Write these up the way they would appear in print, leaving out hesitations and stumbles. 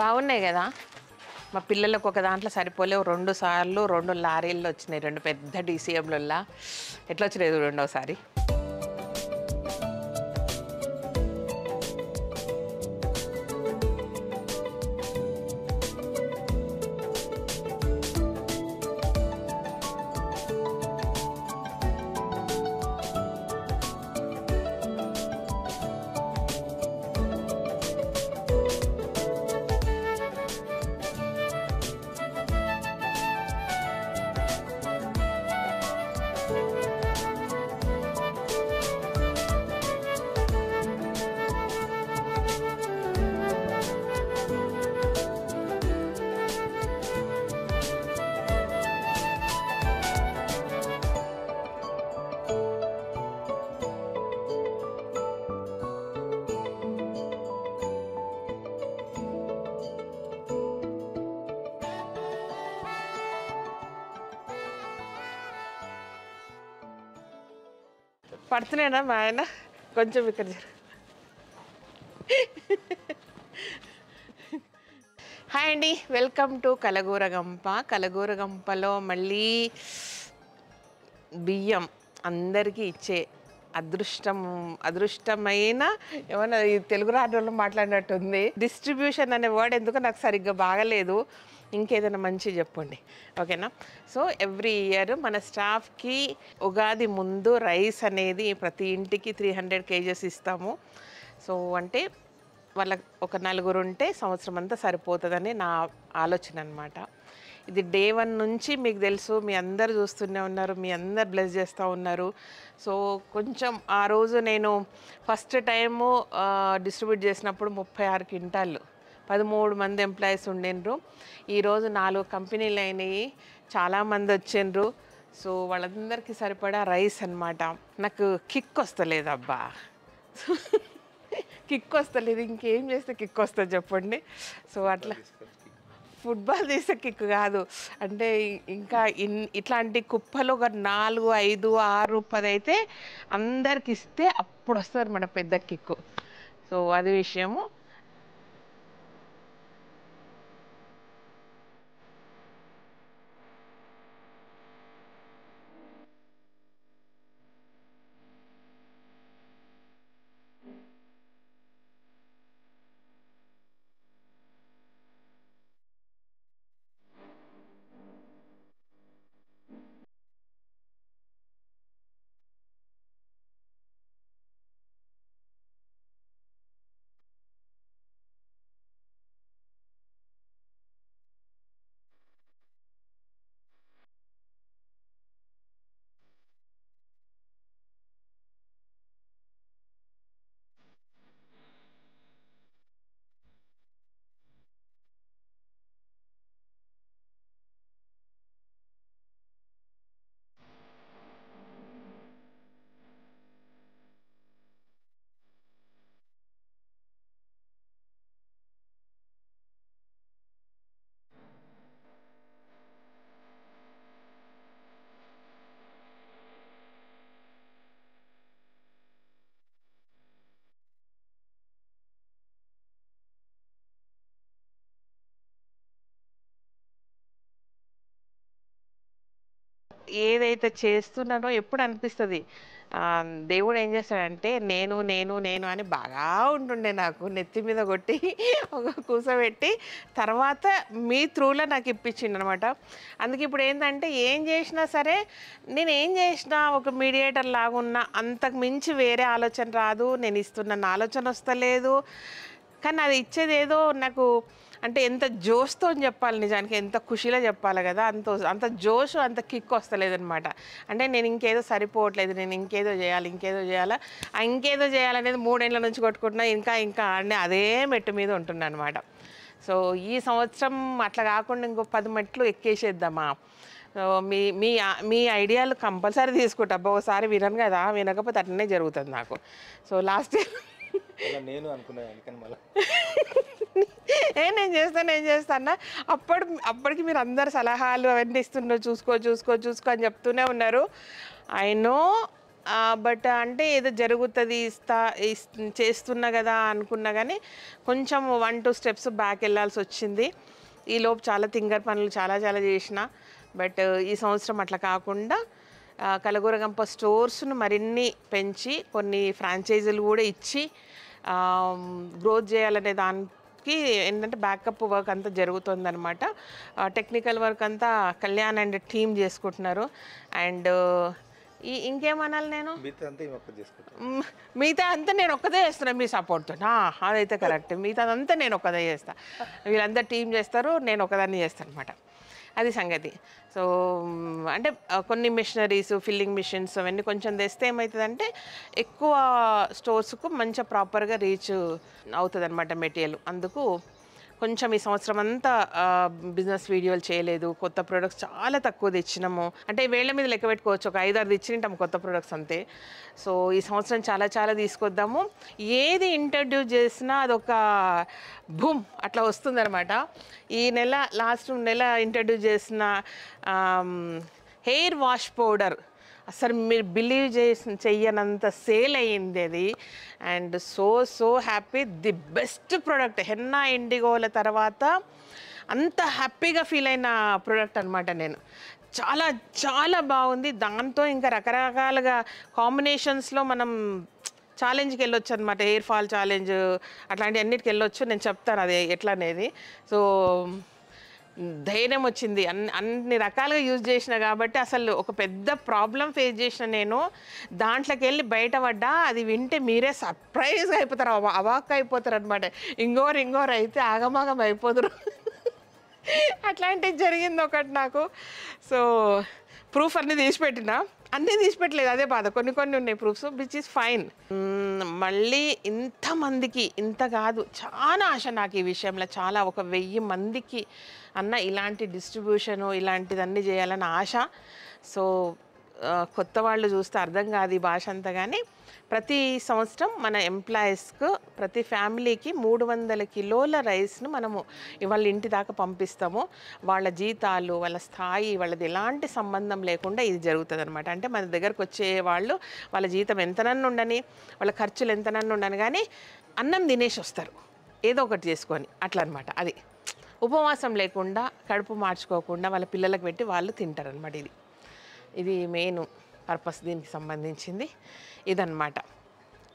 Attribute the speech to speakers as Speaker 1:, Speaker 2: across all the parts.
Speaker 1: బాగున్నాయి కదా. మా పిల్లలకు ఒక దాంట్లో సరిపోలేవు, 2 సార్లు 2 లారీల్లో వచ్చినాయి, 2 పెద్ద డీసీఎంలల్లా. ఎట్లా వచ్చినాయి రెండోసారి. పడుతున్నాడా మా ఆయన? కొంచెం ఇక్కడ జరు. హాయ్ అండి, వెల్కమ్ టు కలగూరగంప. కలగూరగంపలో మళ్ళీ బియ్యం అందరికీ ఇచ్చే అదృష్టమైన ఏమన్నా తెలుగు రాష్ట్రంలో మాట్లాడినట్టుంది. డిస్ట్రిబ్యూషన్ అనే వర్డ్ ఎందుకో నాకు సరిగ్గా బాగలేదు, ఇంకేదైనా మంచి చెప్పండి, ఓకేనా? సో ఎవ్రీ ఇయర్ మన స్టాఫ్కి ఉగాది ముందు రైస్ అనేది ప్రతి ఇంటికి 300 kgs ఇస్తాము. సో అంటే వాళ్ళకి ఒక 4 ఉంటే సంవత్సరం అంతా సరిపోతుందని నా ఆలోచన అనమాట. ఇది డే 1 నుంచి మీకు తెలుసు, మీ అందరు చూస్తూనే ఉన్నారు, మీ అందరు బ్లెస్ చేస్తూ ఉన్నారు. సో కొంచెం ఆ రోజు నేను ఫస్ట్ టైము డిస్ట్రిబ్యూట్ చేసినప్పుడు 36 క్వింటాళ్ళు, 13 మంది ఎంప్లాయీస్ ఉండిండ్రు. ఈరోజు 4 కంపెనీలు అయినాయి, చాలామంది వచ్చిండ్రు. సో వాళ్ళందరికీ సరిపడా రైస్ అనమాట. నాకు కిక్ వస్తలేదు అబ్బా, కిక్ వస్తలేదు. ఇంకేం చేస్తే కిక్ వస్తుంది చెప్పండి? సో అట్లా ఫుట్బాల్ తీసే కిక్ కాదు, అంటే ఇంకా ఇట్లాంటి కుప్పలు ఒక 4, 5, 6, 10 అయితే అందరికి ఇస్తే అప్పుడు వస్తుంది మన పెద్ద కిక్కు. సో అది విషయము. ఏదైతే చేస్తున్నానో ఎప్పుడు అనిపిస్తుంది, దేవుడు ఏం చేస్తాడంటే నేను నేను నేను అని బాగా ఉంటుండే, నాకు నెత్తి మీద కొట్టి ఒక కూసబెట్టి తర్వాత మీ త్రూలో నాకు ఇప్పించిండు అనమాట. అందుకే ఇప్పుడు ఏంటంటే ఏం చేసినా సరే, నేను ఏం చేసినా ఒక మీడియేటర్ లాగున్నా, అంతకు మించి వేరే ఆలోచన రాదు. నేను ఇస్తున్న ఆలోచన వస్తలేదు, కానీ అది ఇచ్చేది ఏదో నాకు అంటే ఎంత జోష్తో చెప్పాలి, నిజానికి ఎంత ఖుషిలో చెప్పాలి కదా, అంత జోష్, అంత కిక్ వస్తలేదనమాట. అంటే నేను ఇంకేదో సరిపోవట్లేదు, నేను ఇంకేదో చేయాలి, ఇంకేదో చేయాలనేది 3 ఏళ్ళ నుంచి కొట్టుకుంటున్నా, ఇంకా ఆడనే అదే మెట్టు మీద ఉంటున్నా అనమాట. సో ఈ సంవత్సరం అట్లా కాకుండా ఇంకో 10 మెట్లు ఎక్కేసేద్దామా. సో మీ ఐడియాలు కంపల్సరీ తీసుకుంటా. ఒకసారి వినను కదా, వినకపోతే అట్లనే జరుగుతుంది నాకు. సో లాస్ట్ ఇయర్
Speaker 2: నేను అనుకున్నాను
Speaker 1: నేను చేస్తాను అప్పటికి మీరు అందరు సలహాలు అవన్నీ ఇస్తున్నారు, చూసుకో అని చెప్తూనే ఉన్నారు. ఐ నో బట్ అంటే ఏదో జరుగుతుంది చేస్తున్నా కదా అనుకున్నా కానీ కొంచెం 1-2 స్టెప్స్ బ్యాక్ వెళ్ళాల్సి వచ్చింది. ఈలోపు చాలా తింగర్ పనులు చాలా చేసిన. బట్ ఈ సంవత్సరం అట్లా కాకుండా కలగూరగంప స్టోర్స్ను మరిన్ని పెంచి కొన్ని ఫ్రాంచైజీలు కూడా ఇచ్చి గ్రోత్ చేయాలనే దానికి ఏంటంటే బ్యాకప్ వర్క్ అంతా జరుగుతుందన్నమాట. టెక్నికల్ వర్క్ అంతా కళ్యాణ్ అండ్ టీమ్ చేసుకుంటున్నారు. అండ్ ఇంకేమనాలి నేను మిగతా అంతా నేను ఒక్కదే చేస్తున్నా మీ సపోర్ట్తో. అదైతే కరెక్ట్. మిగతా అంతా నేను ఒక్కదే చేస్తాను. వీళ్ళంతా టీం చేస్తారు, నేను ఒకదాన్ని చేస్తాను అనమాట. అది సంగతి. సో అంటే కొన్ని మిషనరీస్, ఫిల్లింగ్ మిషన్స్ అవన్నీ కొంచెం తెస్తే ఏమవుతుందంటే ఎక్కువ స్టోర్స్కు మంచిగా ప్రాపర్గా రీచ్ అవుతుంది అనమాట మెటీరియల్. అందుకు కొంచెం ఈ సంవత్సరం అంతా బిజినెస్ వీడియోలు చేయలేదు. కొత్త ప్రొడక్ట్స్ చాలా తక్కువ తెచ్చినాము. అంటే వేళ్ల మీద లెక్క పెట్టుకోవచ్చు, ఒక 5-6 తెచ్చినాం కొత్త ప్రొడక్ట్స్ అంతే. సో ఈ సంవత్సరం చాలా తీసుకొద్దాము. ఏది ఇంట్రడ్యూస్ చేసినా అదొక బూమ్ అట్లా వస్తుందన్నమాట. ఈ నెల లాస్ట్ నెల ఇంట్రడ్యూస్ చేసిన హెయిర్ వాష్ పౌడర్ అసలు మీరు బిలీవ్ చెయ్యనంత సేల్ అయ్యింది అది. And so happy. The best product. Henna ఇండిగోల తర్వాత అంత హ్యాపీగా ఫీల్ అయిన ప్రోడక్ట్ అనమాట నేను. చాలా బాగుంది. దాంతో ఇంకా రకరకాలుగా కాంబినేషన్స్లో మనం ఛాలెంజ్కి వెళ్ళొచ్చు అనమాట. హెయిర్ ఫాల్ ఛాలెంజ్ అట్లాంటి అన్నిటికి వెళ్ళొచ్చు. నేను చెప్తాను అది ఎట్లా అనేది. సో ధైర్యం వచ్చింది. అన్ని రకాలుగా యూజ్ చేసిన కాబట్టి అసలు ఒక పెద్ద ప్రాబ్లం ఫేస్ చేసిన నేను దాంట్లోకి వెళ్ళి బయటపడ్డా. అది వింటే మీరే సర్ప్రైజ్గా అయిపోతారు, అవాక్ అయిపోతారు అనమాట. ఇంకోరు అయితే ఆగమాగం అయిపోతారు. అట్లాంటిది జరిగింది ఒకటి నాకు. సో ప్రూఫ్ అన్నీ తీసిపెట్టలేదు, అదే బాధ. కొన్ని ఉన్నాయి ప్రూఫ్స్, విచ్ ఈస్ ఫైన్. మళ్ళీ ఇంతమందికి ఇంత కాదు, చాలా ఆశ నాకు ఈ విషయంలో. చాలా 1000 మందికి అన్న ఇలాంటి డిస్ట్రిబ్యూషను ఇలాంటిదన్నీ చేయాలని ఆశ. సో కొత్త వాళ్ళు చూస్తే అర్థం కాదు ఈ భాష అంతా. కానీ ప్రతి సంవత్సరం మన ఎంప్లాయీస్కు ప్రతి ఫ్యామిలీకి 300 కిలోల రైస్ను మనము వాళ్ళ ఇంటి దాకా పంపిస్తాము. వాళ్ళ జీతాలు, వాళ్ళ స్థాయి, వాళ్ళది ఎలాంటి సంబంధం లేకుండా ఇది జరుగుతుంది అనమాట. అంటే మన దగ్గరకు వచ్చే వాళ్ళు వాళ్ళ జీతం ఎంతనన్ను ఉండని, వాళ్ళ ఖర్చులు ఎంతనన్ను ఉండని, కానీ అన్నం తినేసి వస్తారు ఏదో ఒకటి చేసుకొని అట్లా అనమాట. అది ఉపవాసం లేకుండా, కడుపు మార్చుకోకుండా వాళ్ళ పిల్లలకు పెట్టి వాళ్ళు తింటారనమాట. ఇది మెయిన్ పర్పస్ దీనికి సంబంధించింది ఇదన్నమాట.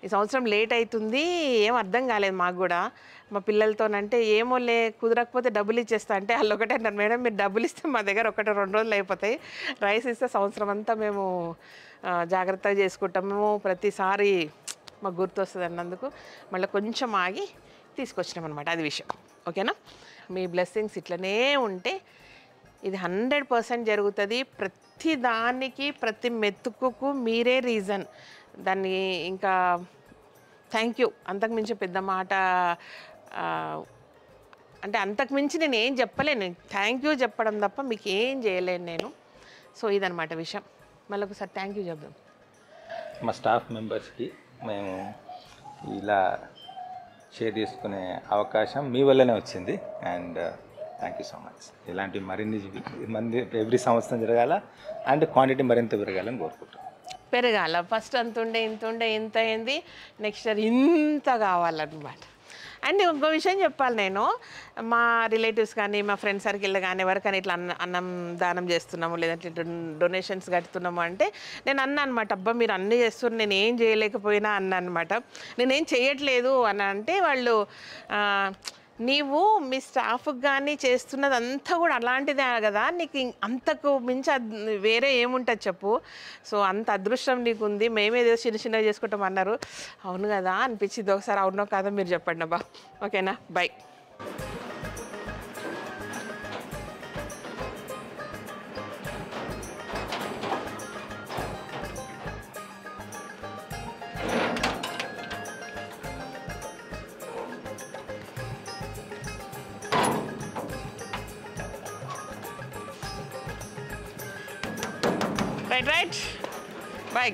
Speaker 1: ఈ సంవత్సరం లేట్ అవుతుంది, ఏం అర్థం కాలేదు మాకు కూడా. మా పిల్లలతోనంటే ఏమోలే కుదరకపోతే డబ్బులు ఇచ్చేస్తా అంటే వాళ్ళు ఒకటే అన్నారు, మేడం మీరు డబ్బులు ఇస్తే మా దగ్గర 1-2 రోజులు అయిపోతాయి, రైస్ ఇస్తే సంవత్సరం అంతా మేము జాగ్రత్తగా చేసుకుంటాము, ప్రతిసారి మాకు గుర్తొస్తుంది అన్నందుకు మళ్ళీ కొంచెం ఆగి తీసుకొచ్చినాం అనమాట. అది విషయం. ఓకేనా? మీ బ్లెస్సింగ్స్ ఇట్లనే ఉంటే ఇది 100% జరుగుతుంది. ప్రతి దానికి, ప్రతి మెతుకుకు మీరే రీజన్. దాన్ని ఇంకా థ్యాంక్ యూ, అంతకుమించి పెద్ద మాట అంటే అంతకుమించి నేను ఏం చెప్పలేను. థ్యాంక్ యూ చెప్పడం తప్ప మీకు ఏం చేయలేను నేను. సో ఇదన్నమాట విషయం. మళ్ళీ ఒకసారి థ్యాంక్ యూ చెప్దాం.
Speaker 2: మా స్టాఫ్ మెంబర్స్కి మేము ఇలా షేర్ చేసుకునే అవకాశం మీ వల్లనే వచ్చింది. And thank you so much. ఇలాంటి మరిన్ని మంది ఎవ్రీ సంవత్సరం జరగాల అండ్ క్వాంటిటీ మరింత పెరగాలని కోరుకుంటాం.
Speaker 1: పెరగాల. ఫస్ట్ ఇంత అయింది, నెక్స్ట్ ఇయర్ ఇంత కావాలన్నమాట. అండ్ ఇంకో విషయం చెప్పాలి, నేను మా రిలేటివ్స్ కానీ మా ఫ్రెండ్ సర్కిల్ కానీ ఎవరికైనా ఇట్లా అన్నం దానం చేస్తున్నాము లేదంటే డొనేషన్స్ కడుతున్నాము అంటే నేను అన్నా అనమాట, అబ్బా మీరు అన్నీ చేస్తున్నారు నేను ఏం చేయలేకపోయినా అన్నా అనమాట. నేనేం చేయట్లేదు అని అంటే వాళ్ళు నీవు మీ స్టాఫ్కి కానీ చేస్తున్నది అంతా కూడా అలాంటిదే కదా, నీకు అంతకు మించి వేరే ఏముంటుంది చెప్పు. సో అంత అదృష్టం నీకు ఉంది, మేమేదో చిన్నగా చేసుకుంటాం అన్నారు. అవును కదా అనిపించింది ఒకసారి. అవునో కాదో మీరు చెప్పండి అబ్బా. ఓకేనా? బై. Right. Bye.